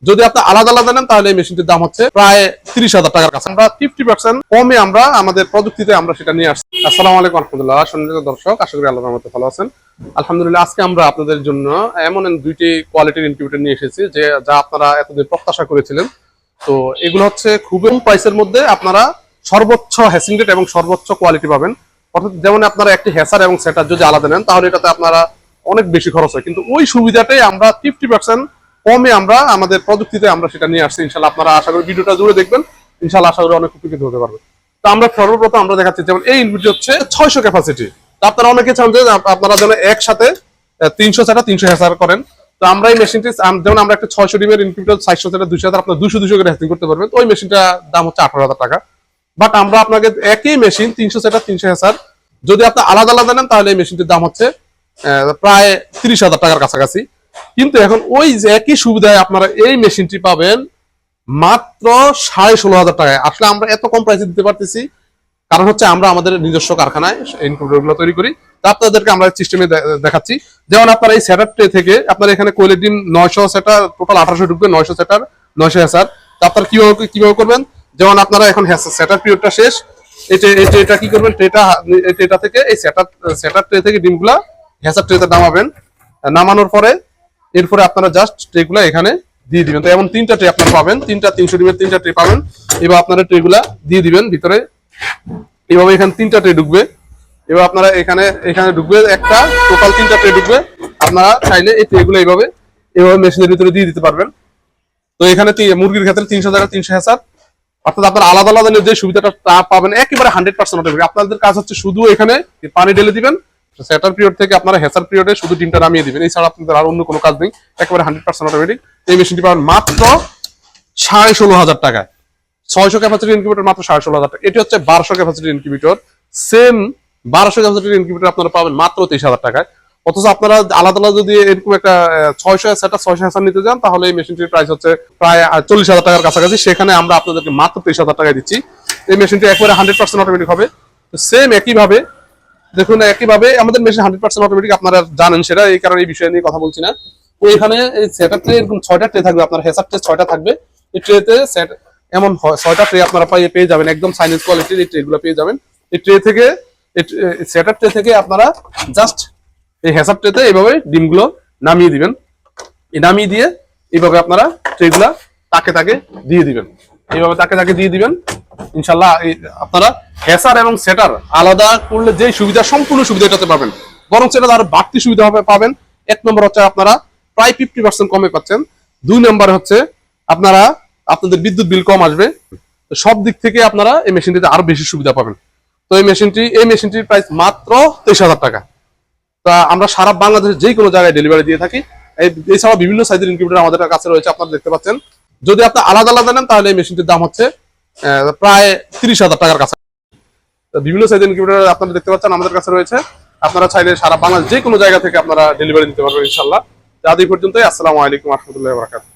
যদি আপনি আলাদা আলাদা নেন তাহলে এই মেশিনটির দাম হচ্ছে প্রায় 30,000 টাকার কাছে। আমরা 50% কমে আমরা আমাদের প্রযুক্তিতে আমরা সেটা নিয়ে আসছি। আসসালামু আলাইকুম রহমতুল্লাহ, সম্মানিত দর্শক, আশা করি আল্লাহর রহমতে ভালো আছেন। আলহামদুলিল্লাহ, আজকে আমরা আপনাদের জন্য এমন দুইটি কোয়ালিটির ইনকিউবেটর নিয়ে এসেছি যা আপনারা এতদিন প্রত্যাশা করেছিলেন। তো এগুলো হচ্ছে খুব কম প্রাইসের মধ্যে আপনারা সর্বোচ্চ হ্যাসিং রেট এবং সর্বোচ্চ কোয়ালিটি পাবেন। অর্থাৎ যেমন আপনারা একটি হ্যাসার এবং সেটার যদি আলাদা নেন তাহলে এটাতে আপনারা অনেক বেশি খরচ হয়, কিন্তু ওই সুবিধাটাই আমরা 50% কমে আমরা আমাদের প্রযুক্তিতে আমরা সেটা নিয়ে আসছি। ইনশাল্লাহ আপনারা আশা করি ভিডিওটা জুড়ে দেখবেন, ইনশাল্লাহ আশা করি অনেক উপকৃত হতে পারবে। তো আমরা সর্বপ্রথম আমরা দেখাচ্ছি, যেমন এই ইনভার্টার হচ্ছে 600 ক্যাপাসিটি। তো আপনারা অনেকে চান যে আপনারা যেন একসাথে 300 সেটা 300 হ্যাসার করেন। তো আমরা এই মেশিনটি যেমন আমরা একটা 600 ডিমের ইনকিউবেটর 400 সেটা 200 আপনার 200 করে হ্যাসিং করতে পারবেন। তো ওই মেশিনটার দাম হচ্ছে 18,000 টাকা। বাট আমরা আপনাকে একই মেশিন 300 সেটা 300 হ্যাসার যদি আপনি আলাদা আলাদা নেন তাহলে এই মেশিনটির দাম হচ্ছে প্রায় 30,000 টাকার কাছাকাছি। কিন্তু এখন ওই যে একই সুবিধায় আপনারা এই মেশিনটি পাবেন মাত্র 16,500 টাকায়। আসলে আমরা এত কম প্রাইসে দিতে পারতেছি কারণ হচ্ছে আমরা আমাদের নিজস্ব কারখানায় ইনকিউবেটর গুলো তৈরি করি। তা আপনাদেরকে আমরা সিস্টেমে দেখাচ্ছি। যেমন আপনার এই সেটার ট্রে থেকে আপনার এখানে কোয়েলের ডিম 900 সেটার টোটাল 1800 ঢুকবে, 900 সেটার 900 হ্যাসার। তো আপনারা কিভাবে করবেন, যেমন আপনারা এখন সেটার পিরিয়ডটা শেষ, এটা কি করবেন, ট্রেটা থেকে এই সেটার ট্রে থেকে ডিমগুলা হ্যাসার ট্রেতে নামাবেন। নামানোর পরে এরপরে আপনারা জাস্ট ট্রেগুলা এখানে দিয়ে দিবেন। তো এমন 3টা ট্রে আপনারা পাবেন, 300 ডিমের 3টা ট্রে পাবেন। এবার আপনারা ট্রেগুলা দিয়ে দিবেন ভিতরে, এভাবে এখানে 3টা ট্রে ঢুকবে। এবার আপনারা এখানে ঢুকবে একটা, টোটাল 3টা ট্রে ঢুকবে। আপনারা চাইলে এই ট্রেগুলো এইভাবে মেশিনের ভিতরে দিয়ে দিতে পারবেন। তো এখানে মুরগির ক্ষেত্রে 300 টাকা 300 হ্যাসার, অর্থাৎ আপনারা আলাদা আলাদা যে সুবিধাটা তা পাবেন একেবারে 100% অটোমেটিক। আপনাদের কাজ হচ্ছে শুধু এখানে পানি ঢেলে দিবেন, সেটার পিরিয়ড থেকে আপনারা হ্যাসার পিরিয়ডে শুধু ডিমটা নামিয়ে দিবেন। এছাড়া আপনাদের আর অন্য কোনো কাজ নেই, একেবারে 100% অটোমেটিক। এই মেশিনটি পাবেন মাত্র 16,500 টাকায়। 600 ক্যাপাসিটির ইনকিউবেটর মাত্র 16,500 টাকা। এটি হচ্ছে 1200 ক্যাপাসিটির ইনকিউবেটর। সেম 1200 ক্যাপাসিটির ইনকিউবেটর আপনারা পাবেন মাত্র 23,000 টাকায়। অথচ আপনারা আলাদা আলাদা যদি এরকম একটা 600 হ্যাসার নিতে যান তাহলে এই মেশিনটির প্রাইস হচ্ছে প্রায় 40,000 টাকার কাছাকাছি। সেখানে আমরা আপনাদেরকে মাত্র 23,000 টাকায় দিচ্ছি। এই মেশিনটি একবারে 100% অটোমেটিক হবে। তো সেম একইভাবে দেখুন, একইভাবে আমাদের মেশিন 100% অটোমেটিক, আপনারা জানেন সেটা, এই কারণে এই বিষয় নিয়ে কথা বলছি না। তো এখানে এই সেটআপ ট্রে এরকম 6টা ট্রে থাকবে, আপনার হ্যাসার ট্রে 6টা থাকবে। এই ট্রেতে এমন 6টা ট্রে আপনারা পেয়ে যাবেন, একদম চাইনিজ কোয়ালিটির এই ট্রেগুলো পেয়ে যাবেন। এই ট্রে থেকে সেটআপ ট্রে থেকে আপনারা জাস্ট এই হ্যাসার ট্রেতে এইভাবে ডিমগুলো নামিয়ে দিবেন। নামিয়ে দিয়ে এইভাবে আপনারা ট্রেগুলা তাকে দিয়ে দিবেন, এইভাবে তাকে দিয়ে দিবেন। ইনশাল্লাহ আপনারা হ্যাসার এবং সেটার আলাদা করলে যে সুবিধা, সম্পূর্ণ সুবিধা এটাতে পাবেন, বরং সেটা আরো বাড়তি সুবিধা পাবেন। 1 নম্বর হচ্ছে আপনারা প্রায় 50% কমে পাচ্ছেন। 2 নম্বর হচ্ছে আপনাদের বিদ্যুৎ বিল কম আসবে। সব দিক থেকে আপনারা এই মেশিনটিতে আরো বেশি সুবিধা পাবেন। তো এই মেশিনটির প্রাইস মাত্র 23,000 টাকা। তা আমরা সারা বাংলাদেশের যে কোনো জায়গায় ডেলিভারি দিয়ে থাকি। এছাড়াও বিভিন্ন সাইজের ইনকিউবেটর আমাদের কাছে রয়েছে, আপনারা দেখতে পাচ্ছেন। যদি আপনি আলাদা আলাদা নেন তাহলে এই মেশিনটির দাম হচ্ছে প্রায় 30,000 টাকার কাছে। বিভিন্ন সাইজের ইনকিউবেটর আপনারা দেখতে পাচ্ছেন আমাদের কাছে রয়েছে। আপনারা চাইলে সারা বাংলাদেশ যে কোনো জায়গা থেকে আপনারা ডেলিভারি দিতে পারবেন ইনশাল্লাহ। আজ এই পর্যন্তই। আসসালামু আলাইকুম ওয়া রাহমাতুল্লাহি ওয়া বারাকাতুহু।